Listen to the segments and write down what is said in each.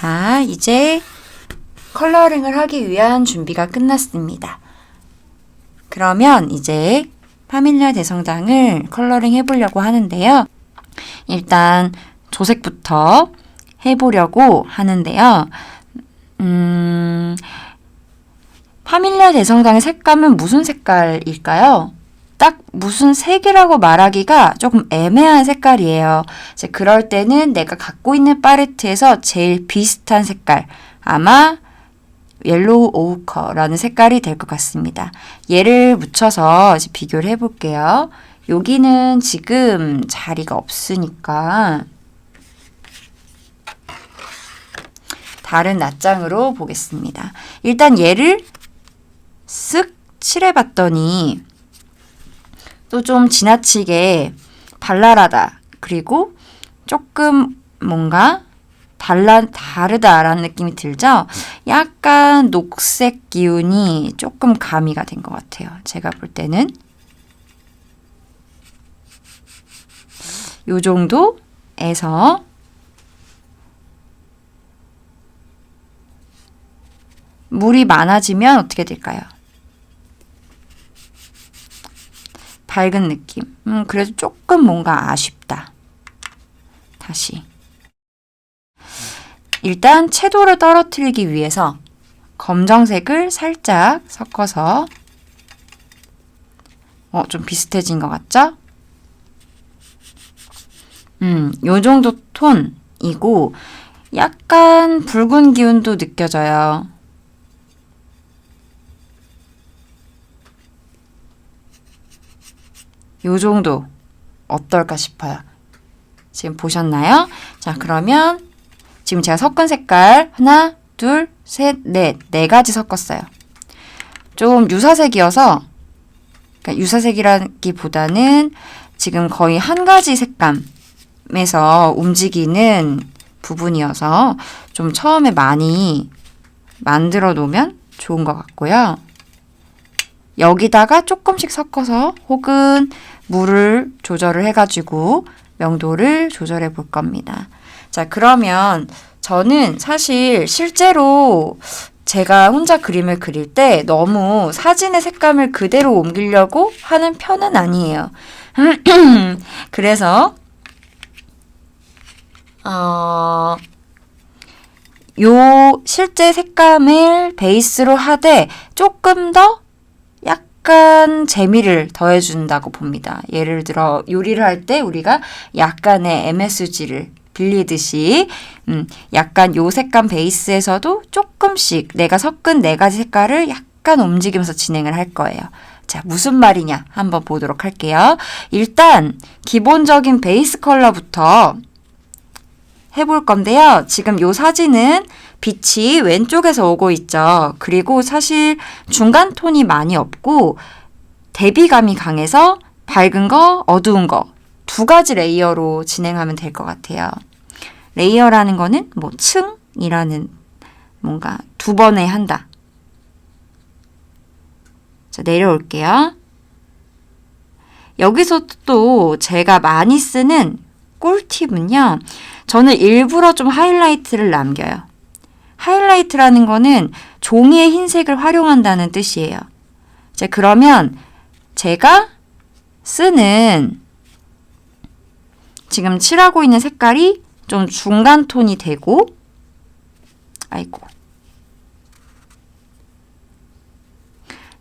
자, 이제 컬러링을 하기 위한 준비가 끝났습니다. 그러면 이제 파밀리아 대성당을 컬러링 해보려고 하는데요. 일단 조색부터 해보려고 하는데요. 파밀리아 대성당의 색감은 무슨 색깔일까요? 딱 무슨 색이라고 말하기가 조금 애매한 색깔이에요. 이제 그럴 때는 내가 갖고 있는 팔레트에서 제일 비슷한 색깔, 아마 옐로우 오우커라는 색깔이 될 것 같습니다. 얘를 묻혀서 이제 비교를 해볼게요. 여기는 지금 자리가 없으니까 다른 낱장으로 보겠습니다. 일단 얘를 쓱 칠해봤더니 또 좀 지나치게 발랄하다. 그리고 조금 뭔가 다르다라는 느낌이 들죠? 약간 녹색 기운이 조금 가미가 된 것 같아요. 제가 볼 때는. 요 정도에서 물이 많아지면 어떻게 될까요? 밝은 느낌. 그래도 조금 뭔가 아쉽다. 다시. 일단 채도를 떨어뜨리기 위해서 검정색을 살짝 섞어서 좀 비슷해진 것 같죠? 요 정도 톤이고 약간 붉은 기운도 느껴져요. 요 정도 어떨까 싶어요. 지금 보셨나요? 자, 그러면 지금 제가 섞은 색깔 하나, 둘, 셋, 넷, 네 가지 섞었어요. 좀 유사색이어서, 그러니까 유사색이라기보다는 지금 거의 한 가지 색감에서 움직이는 부분이어서 좀 처음에 많이 만들어 놓으면 좋은 것 같고요. 여기다가 조금씩 섞어서 혹은 물을 조절을 해가지고 명도를 조절해 볼 겁니다. 자, 그러면 저는 사실 실제로 제가 혼자 그림을 그릴 때 너무 사진의 색감을 그대로 옮기려고 하는 편은 아니에요. 그래서 요 실제 색감을 베이스로 하되 조금 더 약간 재미를 더해준다고 봅니다. 예를 들어 요리를 할 때 우리가 약간의 MSG를 빌리듯이 약간 요 색감 베이스에서도 조금씩 내가 섞은 네 가지 색깔을 약간 움직이면서 진행을 할 거예요. 자, 무슨 말이냐 한번 보도록 할게요. 일단 기본적인 베이스 컬러부터 해볼 건데요. 지금 요 사진은 빛이 왼쪽에서 오고 있죠. 그리고 사실 중간 톤이 많이 없고 대비감이 강해서 밝은 거, 어두운 거 두 가지 레이어로 진행하면 될 것 같아요. 레이어라는 거는 뭐 층이라는 뭔가 두 번에 한다. 자, 내려올게요. 여기서 또 제가 많이 쓰는 꿀팁은요. 저는 일부러 좀 하이라이트를 남겨요. 하이라이트라는 거는 종이의 흰색을 활용한다는 뜻이에요. 자, 그러면 제가 쓰는 지금 칠하고 있는 색깔이 좀 중간 톤이 되고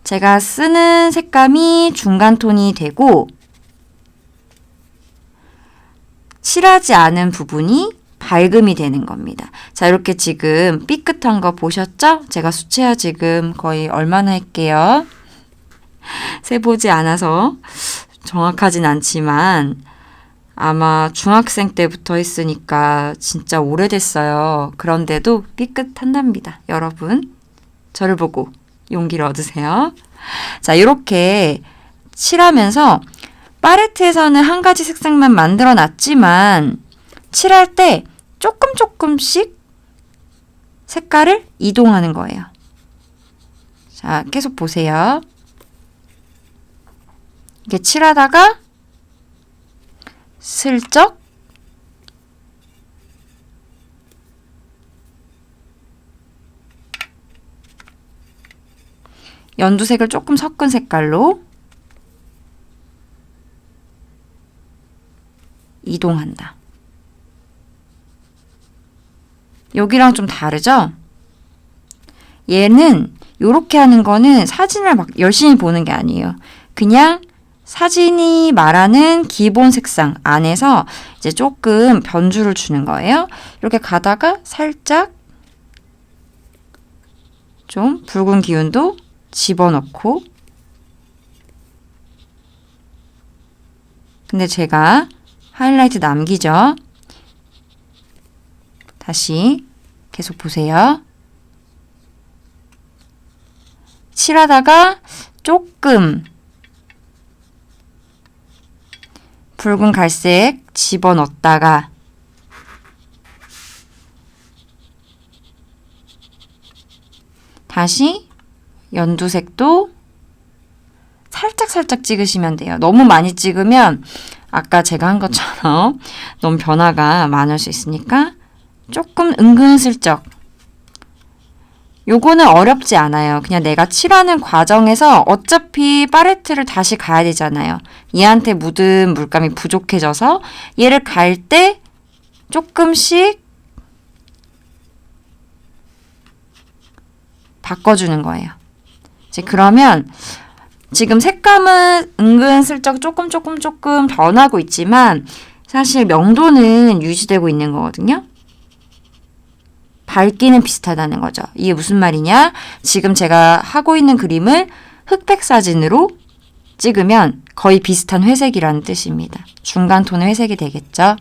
제가 쓰는 색감이 중간 톤이 되고 칠하지 않은 부분이 밝음이 되는 겁니다. 자, 이렇게 지금 삐끗한 거 보셨죠? 제가 수채화 지금 거의 얼마나 할게요? 세보지 않아서 정확하진 않지만 아마 중학생 때부터 했으니까 진짜 오래됐어요. 그런데도 삐끗한답니다. 여러분, 저를 보고 용기를 얻으세요. 자, 이렇게 칠하면서 팔레트에서는 한 가지 색상만 만들어 놨지만 칠할 때 조금씩 색깔을 이동하는 거예요. 자, 계속 보세요. 이렇게 칠하다가 슬쩍 연두색을 조금 섞은 색깔로 이동한다. 여기랑 좀 다르죠? 얘는 이렇게 하는 거는 사진을 막 열심히 보는 게 아니에요. 그냥 사진이 말하는 기본 색상 안에서 이제 조금 변주를 주는 거예요. 이렇게 가다가 살짝 좀 붉은 기운도 집어넣고, 근데 제가 하이라이트 남기죠. 다시 계속 보세요. 칠하다가 조금 붉은 갈색 집어넣었다가 다시 연두색도 살짝 찍으시면 돼요. 너무 많이 찍으면 아까 제가 한 것처럼 너무 변화가 많을 수 있으니까 조금 은근슬쩍. 요거는 어렵지 않아요. 그냥 내가 칠하는 과정에서 어차피 팔레트를 다시 가야 되잖아요. 얘한테 묻은 물감이 부족해져서 얘를 갈 때 조금씩 바꿔주는 거예요. 이제 그러면 지금 색감은 은근슬쩍 조금 변하고 있지만 사실 명도는 유지되고 있는 거거든요. 밝기는 비슷하다는 거죠. 이게 무슨 말이냐? 지금 제가 하고 있는 그림을 흑백 사진으로 찍으면 거의 비슷한 회색이라는 뜻입니다. 중간 톤의 회색이 되겠죠?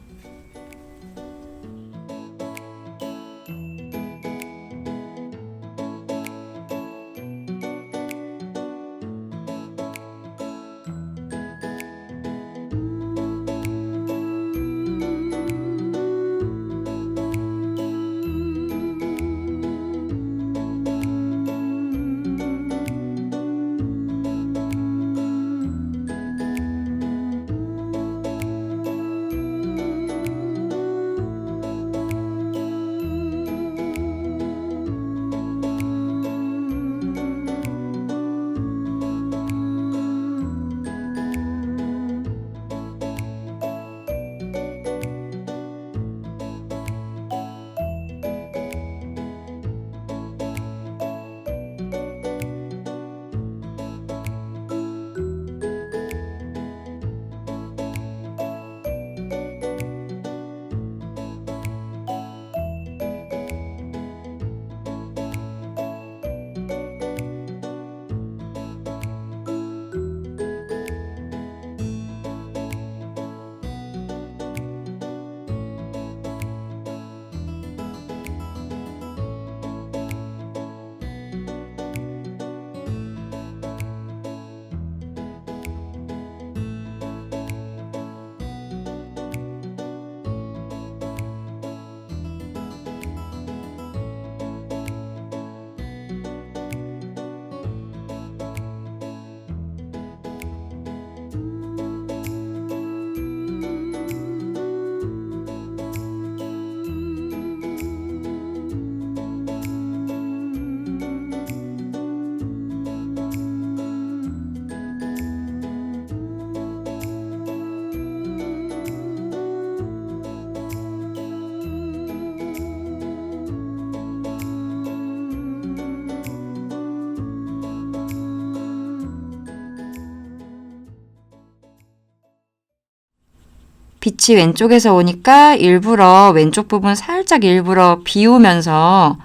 빛이 왼쪽에서 오니까 일부러 왼쪽 부분 살짝 일부러 비우면서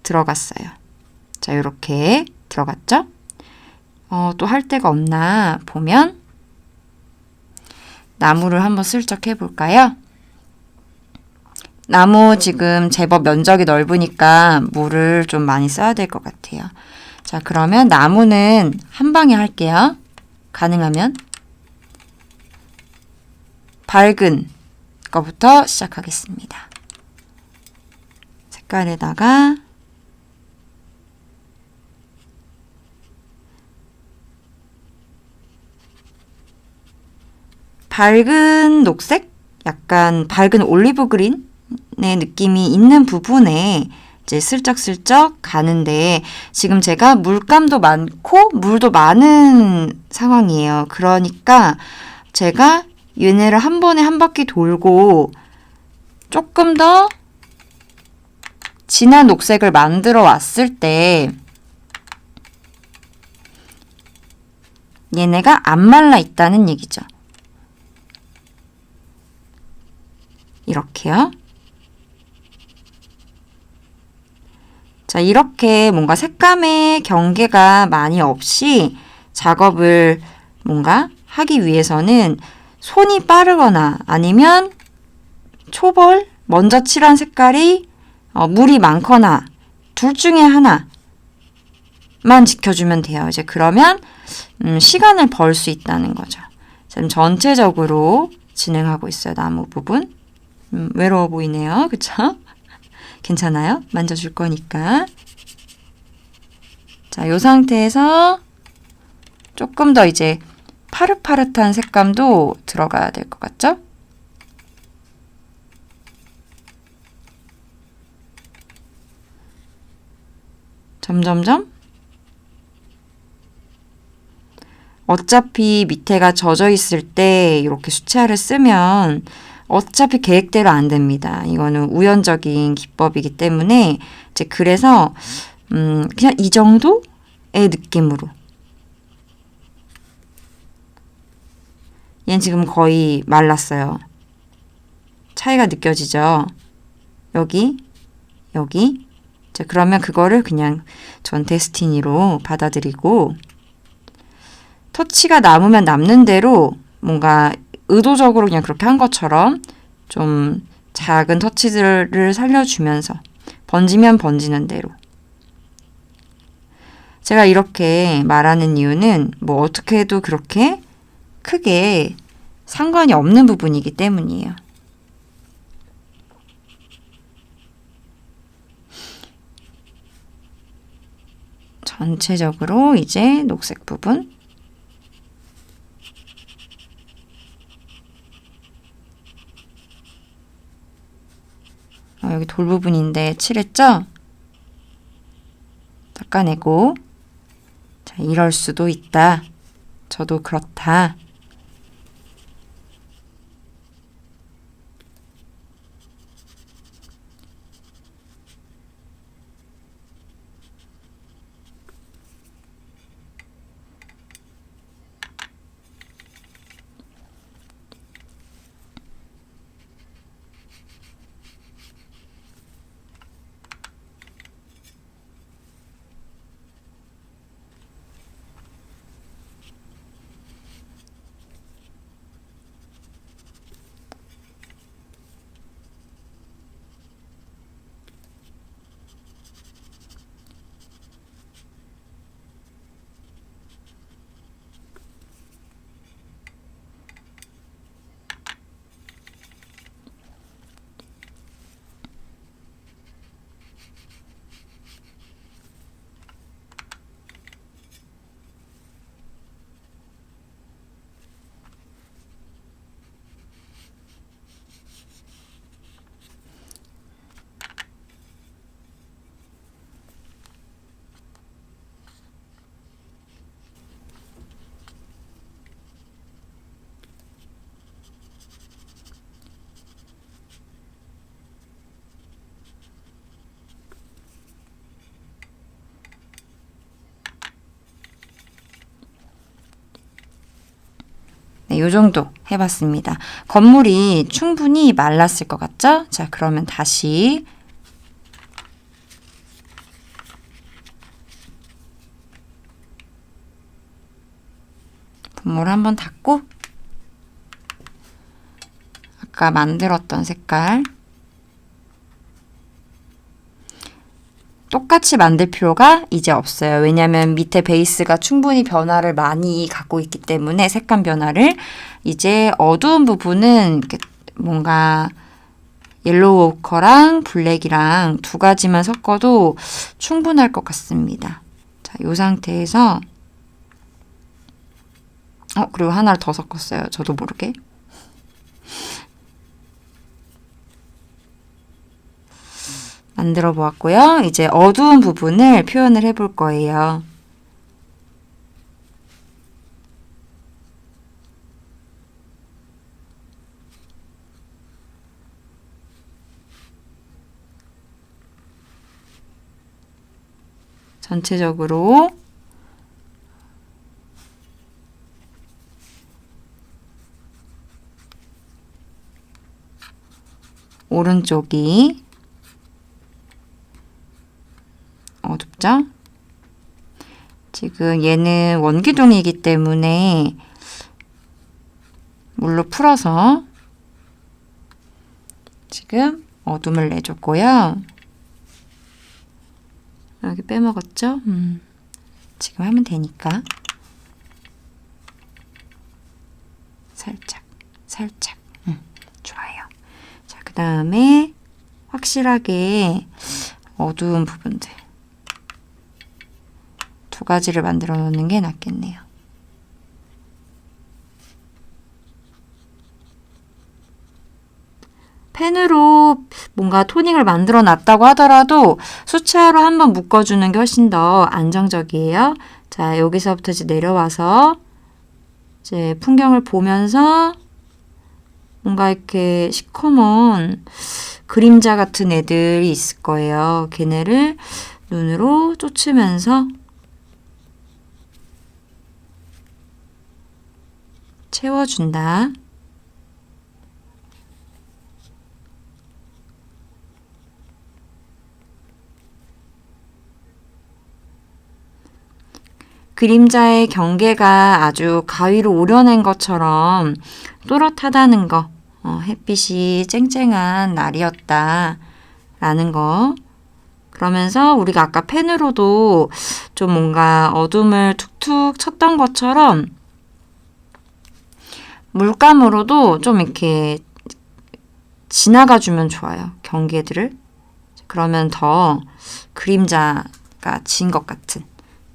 들어갔어요. 자, 이렇게 들어갔죠? 또 할 데가 없나 보면 나무를 한번 슬쩍 해볼까요? 나무 지금 제법 면적이 넓으니까 물을 좀 많이 써야 될 것 같아요. 자, 그러면 나무는 한 방에 할게요. 가능하면. 밝은 거부터 시작하겠습니다. 색깔에다가 밝은 녹색? 약간 밝은 올리브 그린의 느낌이 있는 부분에 이제 슬쩍슬쩍 가는데 지금 제가 물감도 많고 물도 많은 상황이에요. 그러니까 제가 얘네를 한 번에 한 바퀴 돌고 조금 더 진한 녹색을 만들어 왔을 때 얘네가 안 말라 있다는 얘기죠. 이렇게요. 자, 이렇게 뭔가 색감의 경계가 많이 없이 작업을 뭔가 하기 위해서는 손이 빠르거나 아니면 초벌, 먼저 칠한 색깔이 물이 많거나 둘 중에 하나만 지켜주면 돼요. 이제 그러면 시간을 벌 수 있다는 거죠. 지금 전체적으로 진행하고 있어요. 나무 부분. 외로워 보이네요. 그쵸? 괜찮아요? 만져줄 거니까. 자, 이 상태에서 조금 더 이제 파릇파릇한 색감도 들어가야 될 것 같죠? 점점점. 어차피 밑에가 젖어 있을 때 이렇게 수채화를 쓰면 어차피 계획대로 안 됩니다. 이거는 우연적인 기법이기 때문에 이제 그래서 그냥 이 정도의 느낌으로. 얘는 지금 거의 말랐어요. 차이가 느껴지죠? 여기, 여기. 자, 그러면 그거를 그냥 전 데스티니로 받아들이고 터치가 남으면 남는 대로 뭔가 의도적으로 그냥 그렇게 한 것처럼 좀 작은 터치들을 살려주면서 번지면 번지는 대로. 제가 이렇게 말하는 이유는 뭐 어떻게 해도 그렇게 크게 상관이 없는 부분이기 때문이에요. 전체적으로 이제 녹색 부분. 여기 돌 부분인데 칠했죠? 닦아내고. 자, 이럴 수도 있다. 저도 그렇다. 네, 요 정도 해봤습니다. 건물이 충분히 말랐을 것 같죠? 자, 그러면 다시 분무를 한번 닦고 아까 만들었던 색깔 똑같이 만들 필요가 이제 없어요. 왜냐하면 밑에 베이스가 충분히 변화를 많이 갖고 있기 때문에 색감 변화를 이제 어두운 부분은 뭔가 옐로우 오커랑 블랙이랑 두 가지만 섞어도 충분할 것 같습니다. 자, 이 상태에서 그리고 하나를 더 섞었어요. 저도 모르게. 만들어 보았고요. 이제 어두운 부분을 표현을 해볼 거예요. 전체적으로 오른쪽이 어둡죠? 지금 얘는 원기둥이기 때문에 물로 풀어서 지금 어둠을 내줬고요. 여기 빼먹었죠? 지금 하면 되니까 살짝 좋아요. 자, 그 다음에 확실하게 어두운 부분들 두 가지를 만들어 놓는 게 낫겠네요. 펜으로 뭔가 토닝을 만들어 놨다고 하더라도 수채화로 한번 묶어주는 게 훨씬 더 안정적이에요. 자, 여기서부터 이제 내려와서 이제 풍경을 보면서 뭔가 이렇게 시커먼 그림자 같은 애들이 있을 거예요. 걔네를 눈으로 쫓으면서 채워준다. 그림자의 경계가 아주 가위로 오려낸 것처럼 또렷하다는 거, 햇빛이 쨍쨍한 날이었다 라는 거. 그러면서 우리가 아까 펜으로도 좀 뭔가 어둠을 툭툭 쳤던 것처럼 물감으로도 좀 이렇게 지나가주면 좋아요. 경계들을. 그러면 더 그림자가 진 것 같은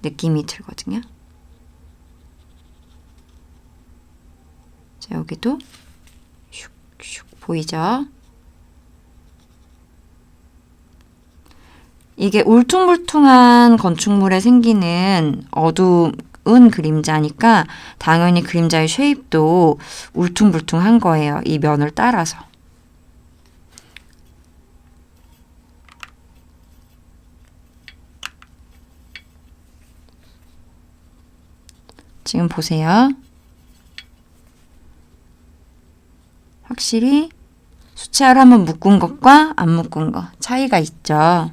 느낌이 들거든요. 자, 여기도 슉슉 보이죠? 이게 울퉁불퉁한 건축물에 생기는 어두운 그림자니까 당연히 그림자의 쉐입도 울퉁불퉁한 거예요. 이 면을 따라서. 지금 보세요. 확실히 수채화로 한번 묶은 것과 안 묶은 거 차이가 있죠.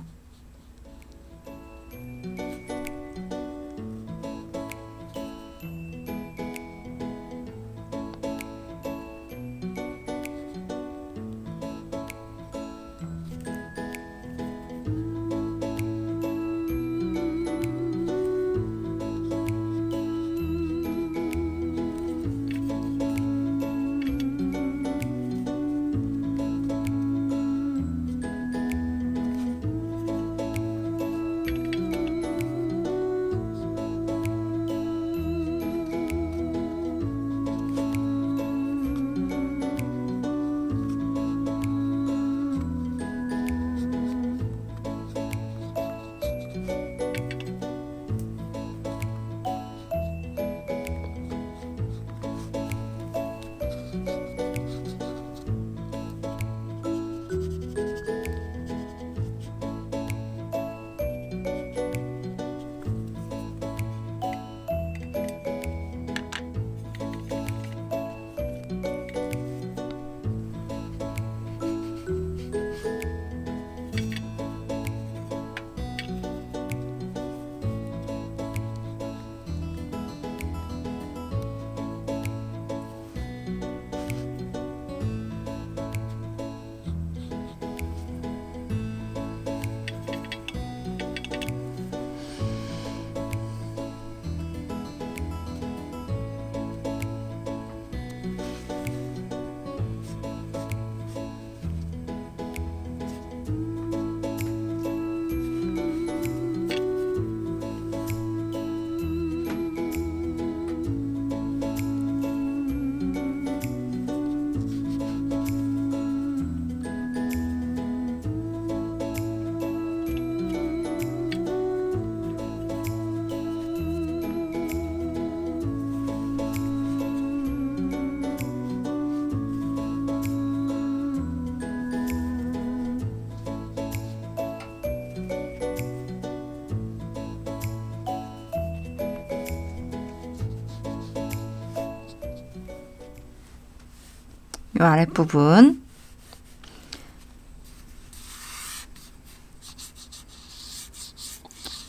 이 아랫부분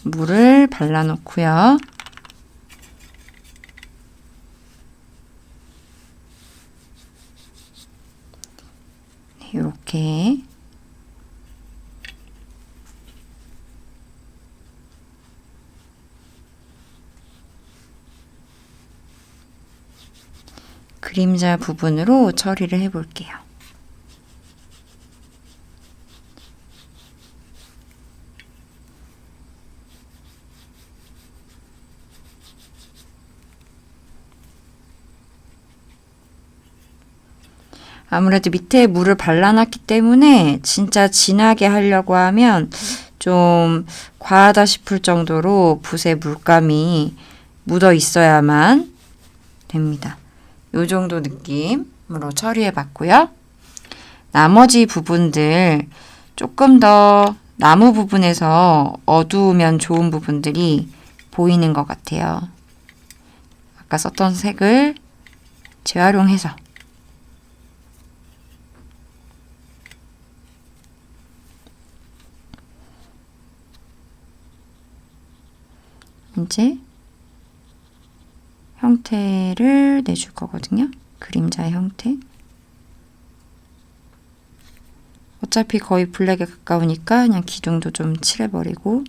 물을 발라놓고요. 이렇게 그림자 부분으로 처리를 해볼게요. 아무래도 밑에 물을 발라놨기 때문에 진짜 진하게 하려고 하면 좀 과하다 싶을 정도로 붓에 물감이 묻어 있어야만 됩니다. 요 정도 느낌으로 처리해 봤고요. 나머지 부분들 조금 더 나무 부분에서 어두우면 좋은 부분들이 보이는 것 같아요. 아까 썼던 색을 재활용해서 이제 형태를 내줄 거거든요. 그림자의 형태. 어차피 거의 블랙에 가까우니까 그냥 기둥도 좀 칠해버리고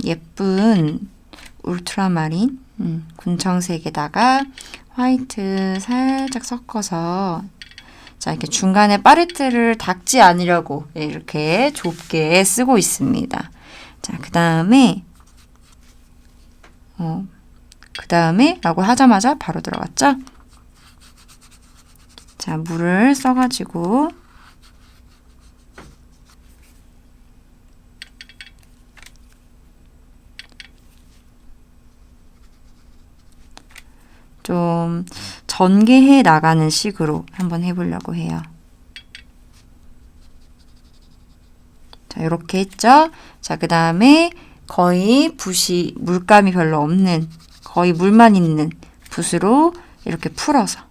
예쁜 울트라마린 군청색에다가 화이트 살짝 섞어서 자 이렇게 중간에 팔레트를 닦지 않으려고 이렇게 좁게 쓰고 있습니다. 자 그 다음에 라고 하자마자 바로 들어갔죠? 자 물을 써가지고 좀 전개해 나가는 식으로 한번 해보려고 해요. 자, 이렇게 했죠? 자, 그 다음에 거의 붓이 물감이 별로 없는, 거의 물만 있는 붓으로 이렇게 풀어서.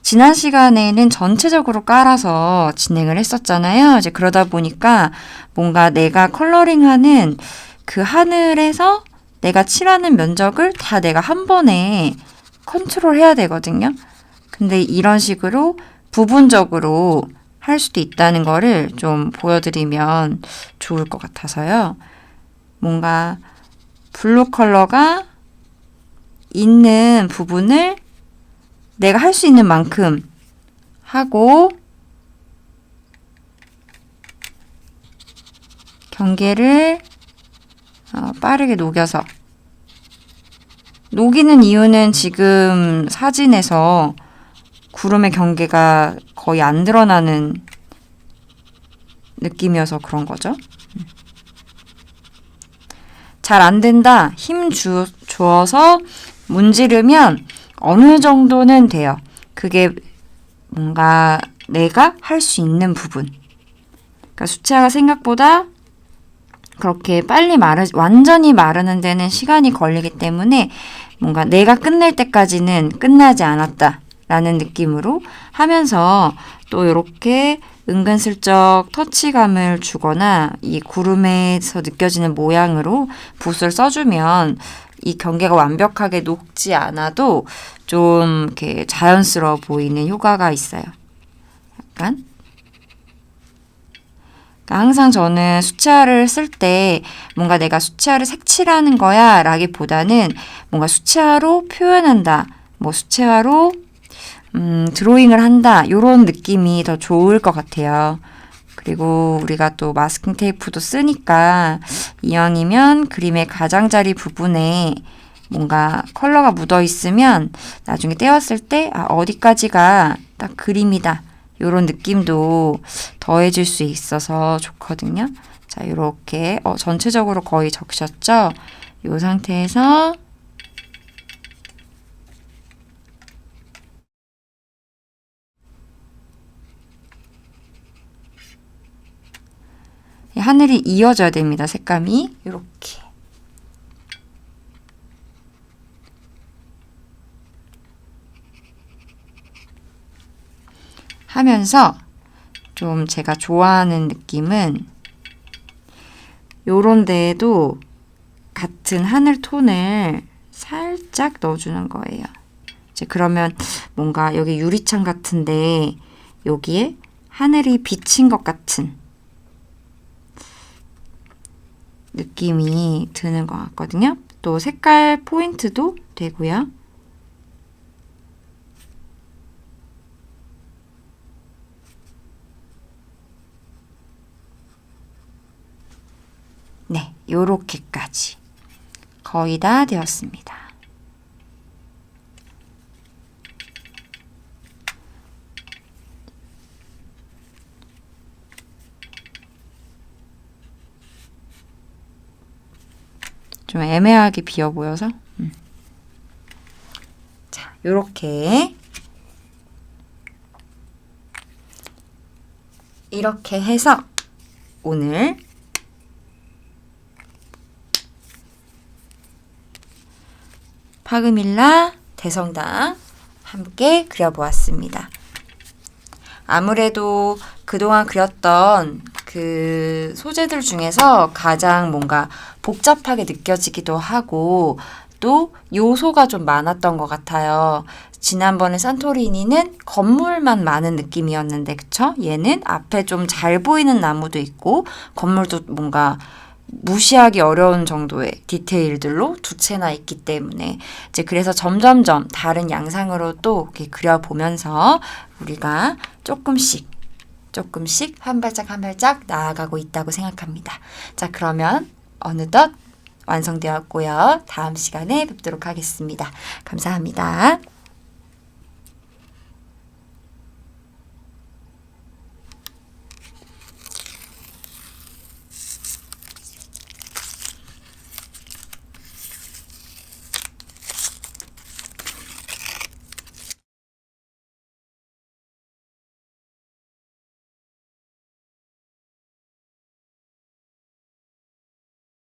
지난 시간에는 전체적으로 깔아서 진행을 했었잖아요. 이제 그러다 보니까 뭔가 내가 컬러링하는 그 하늘에서 내가 칠하는 면적을 다 내가 한 번에 컨트롤해야 되거든요. 근데 이런 식으로 부분적으로 할 수도 있다는 거를 좀 보여드리면 좋을 것 같아서요. 뭔가 블루 컬러가 있는 부분을 내가 할 수 있는 만큼 하고 경계를 빠르게 녹여서 녹이는 이유는 지금 사진에서 구름의 경계가 거의 안 드러나는 느낌이어서 그런 거죠. 잘 안 된다. 힘 주어서 문지르면 어느 정도는 돼요. 그게 뭔가 내가 할 수 있는 부분. 그러니까 수채화가 생각보다 그렇게 빨리 완전히 마르는 데는 시간이 걸리기 때문에 뭔가 내가 끝낼 때까지는 끝나지 않았다라는 느낌으로 하면서 또 이렇게 은근슬쩍 터치감을 주거나 이 구름에서 느껴지는 모양으로 붓을 써주면 이 경계가 완벽하게 녹지 않아도 좀 이렇게 자연스러워 보이는 효과가 있어요. 약간. 그러니까 항상 저는 수채화를 쓸 때 뭔가 내가 수채화를 색칠하는 거야 라기보다는 뭔가 수채화로 표현한다. 뭐 수채화로 드로잉을 한다. 이런 느낌이 더 좋을 것 같아요. 그리고 우리가 또 마스킹 테이프도 쓰니까 이왕이면 그림의 가장자리 부분에 뭔가 컬러가 묻어 있으면 나중에 떼었을 때 어디까지가 딱 그림이다. 이런 느낌도 더해질 수 있어서 좋거든요. 자, 이렇게 전체적으로 거의 적셨죠? 이 상태에서 하늘이 이어져야 됩니다. 색감이 이렇게. 하면서 좀 제가 좋아하는 느낌은 요런 데에도 같은 하늘 톤을 살짝 넣어주는 거예요. 이제 그러면 뭔가 여기 유리창 같은데 여기에 하늘이 비친 것 같은 느낌이 드는 것 같거든요. 또 색깔 포인트도 되고요. 네, 요렇게까지 거의 다 되었습니다. 좀 애매하게 비어 보여서 자, 요렇게 이렇게 해서 오늘 파그밀라 대성당 함께 그려보았습니다. 아무래도 그동안 그렸던 그 소재들 중에서 가장 뭔가 복잡하게 느껴지기도 하고 또 요소가 좀 많았던 것 같아요. 지난번에 산토리니는 건물만 많은 느낌이었는데 그쵸? 얘는 앞에 좀 잘 보이는 나무도 있고 건물도 뭔가 무시하기 어려운 정도의 디테일들로 두 채나 있기 때문에 이제 그래서 점점점 다른 양상으로 또 이렇게 그려보면서 우리가 조금씩 한 발짝 한 발짝 나아가고 있다고 생각합니다. 자, 그러면 어느덧 완성되었고요. 다음 시간에 뵙도록 하겠습니다. 감사합니다.